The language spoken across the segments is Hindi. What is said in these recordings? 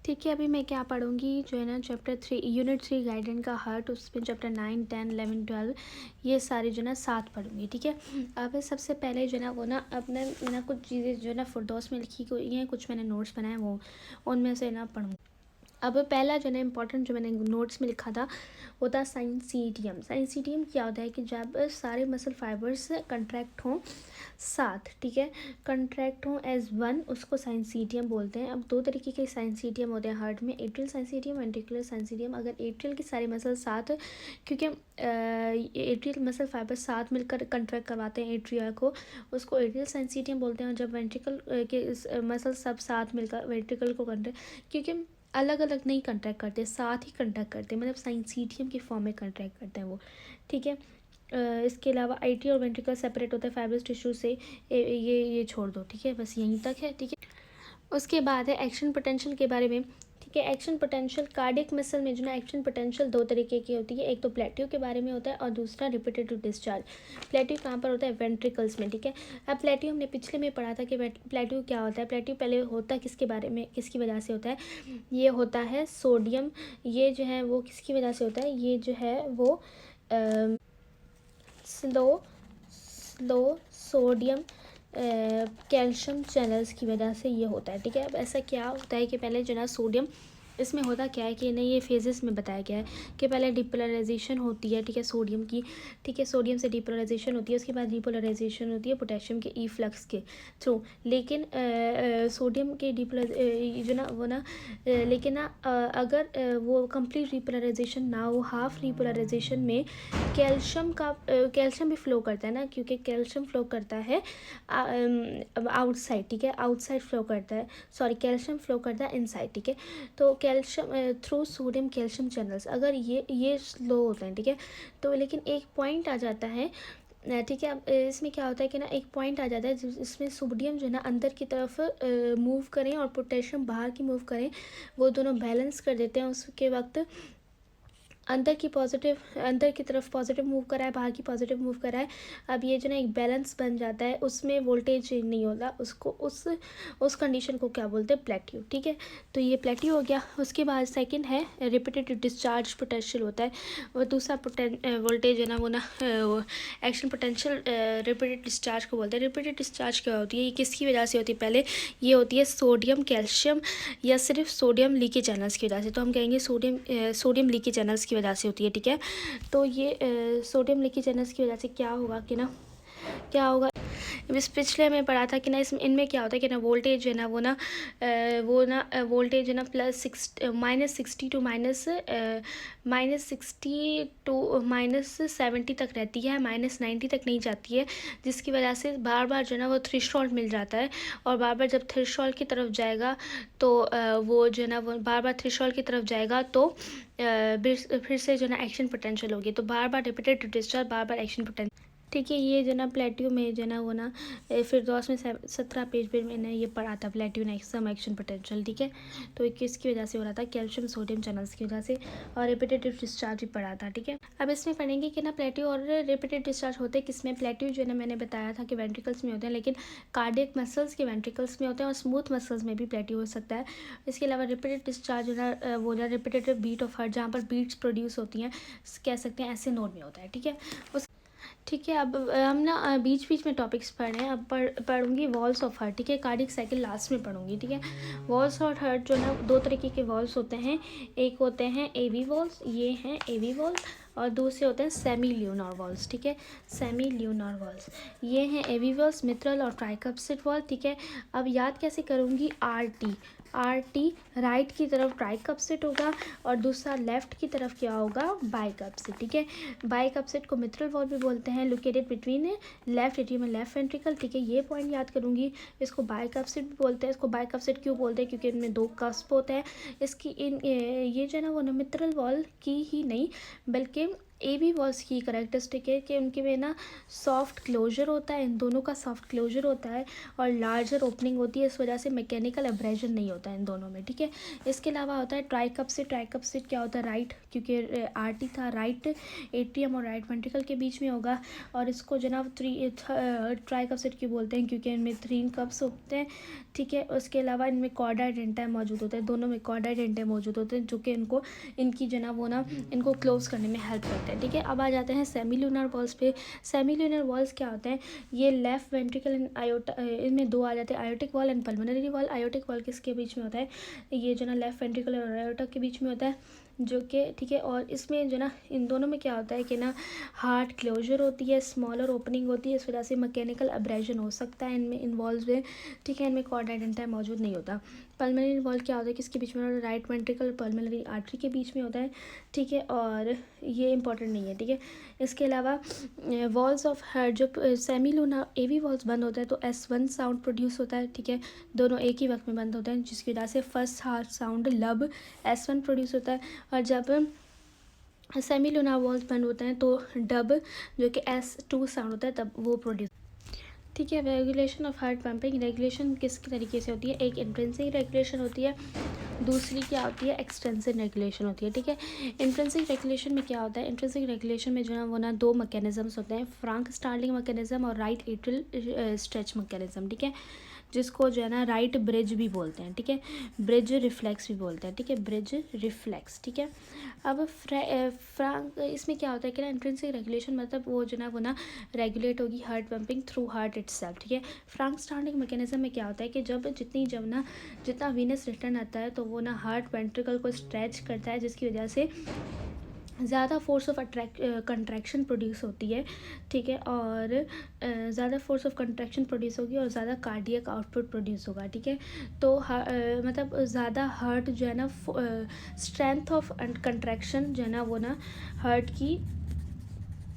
ठीक है, अभी मैं क्या पढ़ूँगी जो है ना चैप्टर 3 यूनिट 3 गाइडेंस का हार्ट, उसमें चैप्टर 9, 10, 11, 12 ये सारे जो है ना 7 पढ़ूँगी। ठीक है, अब सबसे पहले जो है ना वो ना अपने ना कुछ चीज़ें जो है ना फुरदौस में लिखी हुई हैं, कुछ मैंने नोट्स बनाए वो उनमें से ना पढ़ूँ। अब पहला जो है ना इम्पोर्टेंट जो मैंने नोट्स में लिखा था वो था साइनसीटियम। साइनसीटियम क्या होता है कि जब सारे मसल फाइबर्स कंट्रैक्ट हों साथ, ठीक है, कंट्रैक्ट हों एज वन, उसको साइनसीटियम बोलते हैं। अब दो तरीके के साइनसीटियम होते हैं हार्ट में, एट्रियल साइनसीटियम, वेंट्रिकुलर साइनसीटियम। अगर एट्रियल की सारे मसल साथ, क्योंकि एट्रियल मसल फाइबर साथ मिलकर कंट्रैक्ट करवाते हैं एट्रिया को, उसको एट्रियल साइनसीटियम बोलते हैं। और जब वेंट्रिकल के मसल सब साथ मिलकर वेंट्रिकल को कंट्रैक्ट, क्योंकि अलग अलग नहीं कंट्रैक्ट करते, साथ ही कंट्रैक्ट करते हैं, मतलब साइनसीटियम की फॉर्म में कंट्रैक्ट करते हैं वो। ठीक है, इसके अलावा आईटी और वेंट्रिकल सेपरेट होता है फाइब्रस टिश्यू से, ये छोड़ दो। ठीक है, बस यहीं तक है। ठीक है, उसके बाद है एक्शन पोटेंशियल के बारे में। ठीक है, एक्शन पोटेंशियल कार्डियक मसल में जो ना एक्शन पोटेंशियल दो तरीके की होती है, एक तो प्लेट्यू के बारे में होता है और दूसरा रिपीटेटिव डिस्चार्ज। प्लेट्यू कहाँ पर होता है? वेंट्रिकल्स में। ठीक है, अब प्लेट्यू हमने पिछले में पढ़ा था कि प्लेट्यू क्या होता है। प्लेट्यू पहले होता किसके बारे में, किसकी वजह से होता है? ये होता है सोडियम, ये जो है वो किसकी वजह से होता है? ये जो है वो स्लो सोडियम कैल्शियम चैनल्स की वजह से ये होता है। ठीक है, अब ऐसा क्या होता है कि पहले जो ना सोडियम, इसमें होता क्या है कि नहीं, ये फेजेस में बताया गया है कि पहले डिपोलराइजेशन होती है। ठीक है, सोडियम की। ठीक है, सोडियम से डिपोलराइजेशन होती है, उसके बाद डिपोलराइजेशन होती है पोटेशियम के ई फ्लक्स के थ्रू। लेकिन सोडियम के जो ना वो ना लेकिन ना अगर वो कंप्लीट डिपोलराइजेशन ना हो, हाफ डिपोलराइजेशन में कैल्शियम भी फ्लो करता है ना, क्योंकि कैल्शियम फ्लो करता है आउटसाइड। ठीक है, आउटसाइड फ्लो करता है, सॉरी कैल्शियम फ्लो करता है इनसाइड। ठीक है, तो calcium through sodium calcium channels अगर ये स्लो होते हैं। ठीक है, तो लेकिन एक पॉइंट आ जाता है। ठीक है, अब इसमें क्या होता है कि ना एक पॉइंट आ जाता है जिसमें सोडियम जो है ना अंदर की तरफ मूव करें और पोटेशियम बाहर की मूव करें, वो दोनों बैलेंस कर देते हैं। उसके वक्त अंदर की तरफ पॉजिटिव मूव करा है, बाहर की पॉजिटिव मूव करा है। अब ये जो ना एक बैलेंस बन जाता है, उसमें वोल्टेज चेंज नहीं होता, उसको उस कंडीशन को क्या बोलते हैं? प्लेट्यू। ठीक है, तो ये प्लेट्यू हो गया। उसके बाद सेकंड है रिपीटेटिव डिस्चार्ज पोटेंशियल होता है, और दूसरा वोल्टेज है ना वो ना एक्शन पोटेंशियल रिपीटेड डिस्चार्ज को बोलते हैं। रिपीटेड डिस्चार्ज क्या होती है, ये किसकी वजह से होती है? पहले ये होती है सोडियम कैल्शियम या सिर्फ सोडियम लीकेज चैनल्स की वजह से, तो हम कहेंगे सोडियम लीकेज चैनल्स की वजह से होती है। ठीक है, तो ये सोडियम लीकेज चैनल्स की वजह से क्या होगा कि ना, क्या होगा, इस पिछले में पढ़ा था कि ना इनमें क्या होता है कि ना वोल्टेज है ना वोल्टेज है ना -60 टू -70 तक रहती है, -90 तक नहीं जाती है, जिसकी वजह से बार बार जो है ना वो थ्रेशोल्ड मिल जाता है। और बार बार जब थ्रेशोल्ड की तरफ जाएगा तो वो जो है ना वो बार बार थ्रेशोल्ड की तरफ जाएगा तो फिर से जो है ना एक्शन पोटेंशियल होगी, तो बार बार रिपीटेड डिस्चार्ज, बार बार एक्शन पोटेंशियल। ठीक है, ये जो ना प्लेट्यू में जो ना वो ना फिरदौस में 17 पेज पे मैंने ये पढ़ा था, प्लेट्यू नेक्सम एक्शन पोटेंशियल। ठीक है, तो ये किसकी वजह से हो रहा था? कैल्शियम सोडियम चैनल्स की वजह से। और रिपीटेटिव डिस्चार्ज भी पढ़ा था। ठीक है, अब इसमें पढ़ेंगे कि ना प्लेट्यू और रिपीटेड डिस्चार्ज होते हैं किसमें। प्लेट्यू जो है ना मैंने बताया था कि वेंट्रिकल्स में होते हैं, लेकिन कार्डियक मसल्स के वेंट्रिकल्स में होते हैं और स्मूथ मसल्स में भी प्लेट्यू हो सकता है। इसके अलावा रिपीटेड डिस्चार्ज जो ना वो ना रिपीटेटिव बीट ऑफ हार्ट, जहाँ पर बीट्स प्रोड्यूस होती हैं, कह सकते हैं ऐसे नोड में होता है। ठीक है, ठीक है, अब हम ना बीच बीच में टॉपिक्स पढ़ रहे हैं। अब पढ़ूंगी वॉल्स ऑफ हार्ट। ठीक है, कार्डियक साइकिल लास्ट में पढ़ूंगी। ठीक है, वॉल्स ऑफ हार्ट जो ना दो तरीके के वॉल्स होते हैं, एक होते हैं एवी वॉल्स, ये हैं एवी वॉल्स, और दूसरे होते हैं सेमी ल्यूनार वॉल्स। ठीक है, सेमी ल्यूनार वॉल्स, ये हैं एवी वॉल्स, मित्रल और ट्राइकप्सिड वॉल। ठीक है, अब याद कैसे करूँगी? आर टी राइट की तरफ ट्राइकप्सिड होगा और दूसरा लेफ्ट की तरफ क्या होगा? बाइकप्सिड। ठीक है, बाइकप्सिड को मित्रल वॉल भी बोलते हैं, located between left atrium and left ventricle. ठीक है, ये पॉइंट याद करूंगी। इसको बाइकप्सिड भी बोलते हैं। इसको बाइकप्सिड क्यों बोलते हैं? क्योंकि इनमें दो कस्प होते हैं। इसकी ये जो है ना वो मित्रल वॉल की ही नहीं बल्कि एवी वॉल्स की करेक्टरिस्टिक है कि उनके में ना सॉफ्ट क्लोजर होता है, इन दोनों का सॉफ्ट क्लोजर होता है और लार्जर ओपनिंग होती है, इस वजह से मैकेनिकल एब्रेजन नहीं होता है इन दोनों में, ठीक है। इसके अलावा होता है ट्राइकप्सिड। ट्राइकप्सिड क्या होता है, राइट, क्योंकि आरटी था, राइट एट्रियम और राइट वेंट्रिकल के बीच में होगा, और इसको जनाब ट्राइकप्सिड क्यों बोलते हैं, क्योंकि इनमें 3 कप्स होते हैं, ठीक है। उसके अलावा इनमें कॉर्डा डेंटा मौजूद होता है, दोनों में कॉर्डा डेंटा मौजूद होते हैं, जो कि इनको इनकी जनाब वो ना इनको क्लोज करने में हेल्प करते हैं, ठीक है। अब आ जाते हैं सेमील्यूनर वॉल्स पे। सेमील्यूनर वॉल्स क्या होते हैं, ये लेफ्ट वेंट्रिकल एंड आयोटा, इनमें 2 आ जाते हैं, aortic wall and pulmonary wall. Aortic wall किसके बीच में होता है, ये जो ना लेफ्ट वेंट्रिकल और आयोटा के बीच में होता है, जो कि ठीक है। और इसमें जो ना इन दोनों में क्या होता है कि ना हार्ट क्लोजर होती है, स्मॉलर ओपनिंग होती है, इस वजह से मैकेनिकल एब्रेजन हो सकता है इनमें इन्वॉल्व है, ठीक है। इनमें कॉर्ड डेंटा मौजूद नहीं होता। पल्मोनरी वॉल क्या होता है, किसके बीच में, राइट वेंट्रिकल पल्मोनरी आर्टरी के बीच में होता है, ठीक है, और ये इंपॉर्टेंट नहीं है, ठीक है। इसके अलावा वॉल्स ऑफ हार्ट, जब सेमीलूनर एवी वॉल्स बंद होता है तो S1 साउंड प्रोड्यूस होता है, ठीक है, दोनों एक ही वक्त में बंद होते हैं, जिसकी वजह से फर्स्ट हार्ट साउंड लब S1 प्रोड्यूस होता है, और जब सेमीलूनर वॉल्स बंद होते हैं तो डब जो कि S2 साउंड होता है तब वो प्रोड्यूस, ठीक है। Regulation of heart pumping, regulation किस तरीके से होती है, एक इंट्रिंसिक रेगुलेशन होती है, दूसरी क्या होती है, एक्सटेंसिव रेगुलेशन होती है, ठीक है। इंट्रिंसिक रेगुलेशन में क्या होता है, इंट्रिंसिक रेगुलेशन में जो है वो ना 2 मैकेनिज्म्स होते हैं, फ्रैंक स्टार्लिंग मैकेनिज्म और राइट एट्रियल स्ट्रेच मैकेनिज्म, ठीक है, जिसको जो है ना राइट ब्रिज भी बोलते हैं, ठीक है, ब्रिज रिफ्लेक्स भी बोलते हैं, ठीक है, ब्रिज रिफ्लेक्स, ठीक है। अब फ्रैंक इसमें क्या होता है कि ना इंट्रिंसिक रेगुलेशन मतलब वो जो ना वो ना रेगुलेट होगी heart pumping through heart itself, ठीक है। फ्रैंक स्टार्लिंग मैकेनिज्म में क्या होता है कि जब ना जितना वीनस रिटर्न आता है तो वो ना हार्ट वेंट्रिकल को स्ट्रेच करता है, जिसकी वजह से ज़्यादा फोर्स ऑफ कंट्रैक्शन प्रोड्यूस होती है, ठीक है, और ज़्यादा फोर्स ऑफ कंट्रैक्शन प्रोड्यूस होगी और ज़्यादा कार्डियक आउटपुट प्रोड्यूस होगा, ठीक है। तो मतलब ज़्यादा हार्ट जो है ना स्ट्रेंथ ऑफ कंट्रैक्शन जो है ना वो ना हार्ट की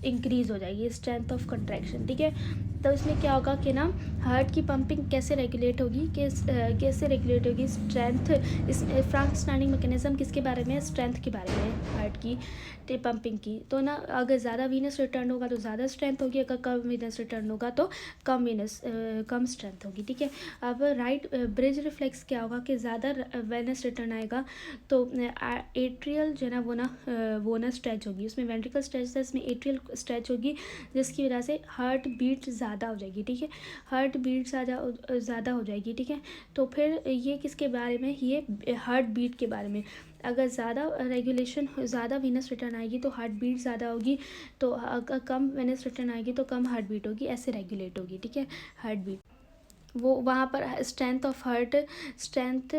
इंक्रीज़ हो जाएगी, स्ट्रेंथ ऑफ कंट्रैक्शन, ठीक है। तो इसमें क्या होगा कि ना हार्ट की पंपिंग कैसे रेगुलेट होगी, कैसे रेगुलेट होगी, स्ट्रेंथ, इस फ्रैंक स्टार्लिंग मैकेनिज्म किसके बारे में, स्ट्रेंथ के बारे में हार्ट की पंपिंग की। तो ना अगर ज़्यादा वीनस रिटर्न होगा तो ज़्यादा स्ट्रेंथ होगी, अगर कम वीनस रिटर्न होगा तो कम स्ट्रेंथ होगी, ठीक है। अब राइट ब्रिज रिफ्लेक्स क्या होगा कि ज़्यादा वेनस रिटर्न आएगा तो एट्रियल जो है ना वो ना स्ट्रेच होगी, उसमें वेंट्रिकल स्ट्रेच है, इसमें एट्रियल स्ट्रेच होगी, जिसकी वजह से हार्ट बीट ज़्यादा हो जाएगी, ठीक है, हार्ट बीट ज़्यादा हो जाएगी, ठीक है। तो फिर ये किसके बारे में, ये हार्ट बीट के बारे में, अगर ज़्यादा रेगुलेशन ज़्यादा वीनस रिटर्न आएगी तो हार्ट बीट ज़्यादा होगी, तो अगर कम वीनस रिटर्न आएगी तो कम हार्ट बीट होगी, ऐसे रेगुलेट होगी, ठीक है, हार्ट बीट। वो वहाँ पर strength of heart, strength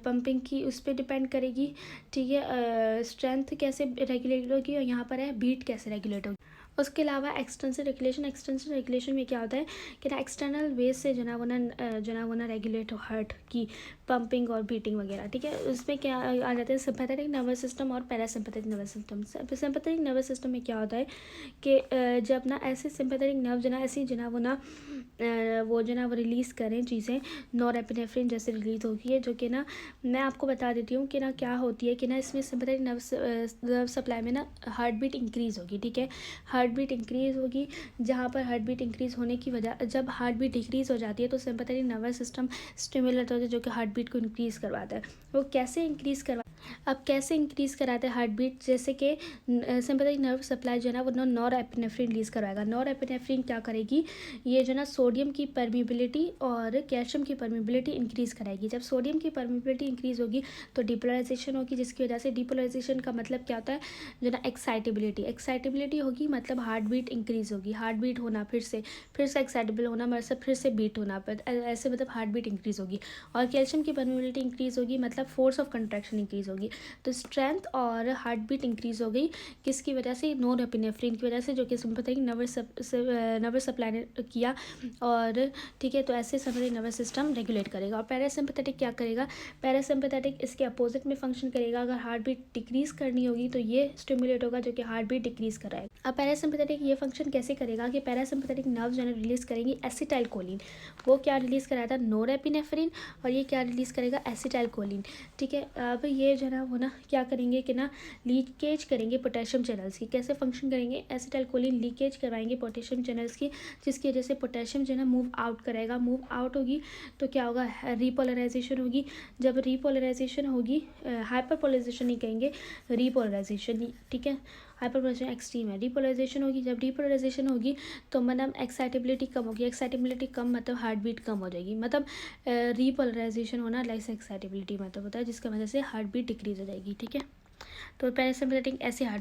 pumping की उस पर डिपेंड करेगी, ठीक है, स्ट्रेंथ कैसे रेगुलेट होगी और यहाँ पर है बीट कैसे रेगुलेट होगी। उसके अलावा एक्सटेंसिव रेगुलेशन में क्या होता है कि ना एक्सटर्नल वेज से जना वना रेगुलेट हो हार्ट की पंपिंग और बीटिंग वगैरह, ठीक है। उसमें क्या आ जाते हैं सिंपैथेटिक नर्वस सिस्टम और parasympathetic nervous system. Sympathetic nervous system में क्या होता है कि जब ना ऐसे सिंपैथेटिक नर्व जना ऐसी जना वो रिलीज़ करें चीज़ें, नॉरएपिनेफ्रिन जैसे रिलीज़ होती है, जो कि ना मैं आपको बता देती हूँ कि ना क्या होती है कि ना इसमें सिंपैथेटिक नर्व सप्लाई में ना हार्ट बीट इंक्रीज़ होगी, ठीक है, हार्ट बीट इंक्रीज़ होगी, जहाँ पर हार्ट बीट इंक्रीज़ होने की वजह, जब हार्ट बीट डिक्रीज़ हो जाती है तो सिंपैथेटिक नर्वस सिस्टम स्टिमुलेट होता है, जो कि हार्ट बीट को इंक्रीज़ करवाता है। वो कैसे इंक्रीज़ करवा, अब कैसे इंक्रीज़ कराते हैं हार्ट बीट, जैसे कि सिंपैथेटिक नर्व सप्लाई जो है ना वो नॉरएपिनेफ्रिन रिलीज़ करवाएगा। नॉरएपिनेफ्रिन क्या करेगी, ये जो ना सोडियम की परमिबिलिटी और कैल्शियम की परमिबिलिटी इंक्रीज़ कराएगी। जब सोडियम की परमिबिलिटी इंक्रीज़ होगी तो डिपोलराइजेशन होगी, जिसकी वजह से डिपोलराइजेशन का मतलब क्या होता है, जो ना एक्साइटेबिलिटी होगी, मतलब हार्ट बीट इंक्रीज़ होगी, हार्ट बीट होना फिर से एक्साइटेबल होना, मतलब फिर से बीट होना, ऐसे मतलब हार्ट बीट इंक्रीज़ होगी। और कैल्शियम की परमिबिलिटी इंक्रीज़ होगी, मतलब फोर्स ऑफ कंट्रैक्शन इंक्रीज़ होगी। तो स्ट्रेंथ और हार्ट बीट इंक्रीज़ हो गई, किसकी वजह से, नॉरएपिनेफ्रिन की वजह से, जो कि सिंपैथेटिक नर्वस सप्लाई ने किया, और ठीक है। तो ऐसे सिंपैथेटिक नर्वस सिस्टम रेगुलेट करेगा। और पैरासिम्पैथेटिक क्या करेगा, पैरासिम्पैथेटिक इसके अपोजिट में फंक्शन करेगा। अगर हार्ट बीट डिक्रीज़ करनी होगी तो ये स्टिमुलेट होगा, जो कि हार्ट बीट डिक्रीज़ कराएगा। अब पैरासिम्पैथेटिक ये फंक्शन कैसे करेगा कि पैरासिम्पैथेटिक नर्व जो है रिलीज़ करेंगी एसिटाइलकोलिन, वो क्या रिलीज़ कराया था, नॉरएपिनेफ्रिन, और ये क्या रिलीज़ करेगा, एसिटाइलकोलिन, ठीक है। अब ये जो जो है ना वो ना क्या करेंगे कि ना लीकेज करेंगे पोटेशियम चैनल्स की। कैसे फंक्शन करेंगे, एसिटाइलकोलिन लीकेज करवाएंगे पोटेशियम चैनल्स की, जिसकी वजह से पोटेशियम जो है ना मूव आउट कराएगा। मूव आउट होगी तो क्या होगा, रीपोलराइजेशन होगी। जब रीपोलराइजेशन होगी, हाइपरपोलराइजेशन नहीं कहेंगे, रीपोलराइजेशन, ठीक है। हाइपरपोलराइजेशन एक्सट्रीम है, रीपोलराइजेशन होगी। जब रीपोलराइजेशन होगी तो मतलब एक्साइटेबिलिटी कम होगी। एक्साइटेबिलिटी कम मतलब हार्ट बीट कम हो जाएगी। मतलब रीपोलराइजेशन होना लेस एक्साइटेबिलिटी मतलब होता है, जिसकी वजह से हार्ट बीट डिक्रीज हो जाएगी, ठीक है। तो पैरासिम्पथेटिक ऐसे हार्ट